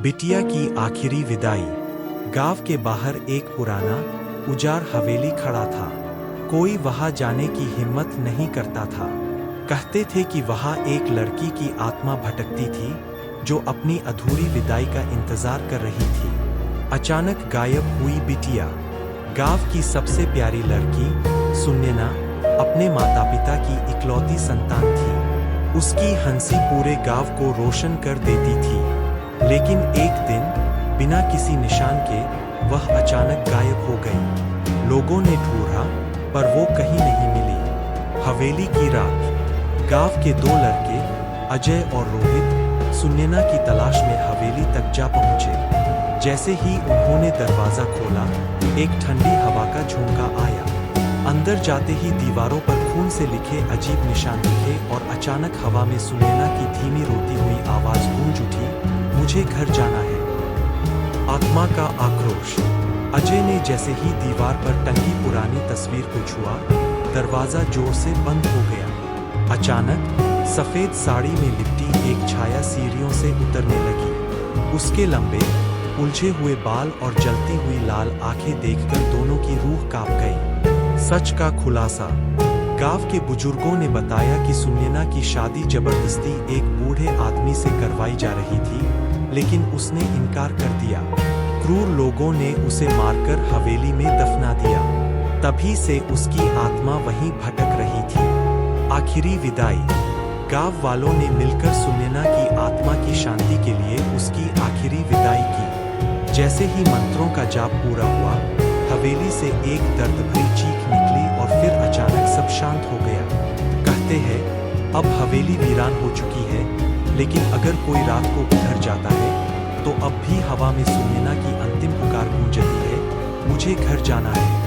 बिटिया की आखिरी विदाई। गांव के बाहर एक पुराना उजाड़ हवेली खड़ा था। कोई वहां जाने की हिम्मत नहीं करता था। कहते थे कि वहां एक लड़की की आत्मा भटकती थी जो अपनी अधूरी विदाई का इंतजार कर रही थी। अचानक गायब हुई बिटिया। गांव की सबसे प्यारी लड़की सुनैना अपने माता पिता की इकलौती संतान थी। उसकी हंसी पूरे गांव को रोशन कर देती थी। लेकिन एक दिन बिना किसी निशान के वह अचानक गायब हो गई। लोगों ने ढूंढा पर वो कहीं नहीं मिली। हवेली की रात। गांव के दो लड़के अजय और रोहित सुनैना की तलाश में हवेली तक जा पहुंचे। जैसे ही उन्होंने दरवाजा खोला, एक ठंडी हवा का झोंका आया। अंदर जाते ही दीवारों पर खून से लिखे अजीब निशान दिखे और अचानक हवा में सुनैना की धीमी रोती हुई आवाज गूंज उठी, मुझे घर जाना है। आत्मा का आक्रोश। अजय ने जैसे ही दीवार पर टंगी पुरानी तस्वीर को छुआ, दरवाजा जोर से बंद हो गया। अचानक सफेद साड़ी में लिपटी एक छाया सीढ़ियों से उतरने लगी। उसके लंबे उलझे हुए बाल और जलती हुई लाल आंखें देखकर दोनों की रूह कांप गई। सच का खुलासा। गांव के बुजुर्गों ने बताया कि सुनैना की शादी जबरदस्ती एक बूढ़े आदमी से करवाई जा रही थी, लेकिन उसने इनकार कर दिया। क्रूर लोगों ने उसे मारकर हवेली में दफना दिया। तभी से उसकी आत्मा वहीं भटक रही थी। आखिरी विदाई। गांव वालों ने मिलकर सुनैना की आत्मा की शांति के लिए उसकी आखिरी विदाई की। जैसे ही मंत्रों का जाप पूरा हुआ, हवेली से एक दर्द भरी चीख निकली और फिर अचानक सब शांत हो गया। कहते हैं अब हवेली वीरान हो चुकी है, लेकिन अगर कोई रात को उधर जाता है तो अब भी हवा में सुनैना की अंतिम पुकार गूंजती है, मुझे घर जाना है।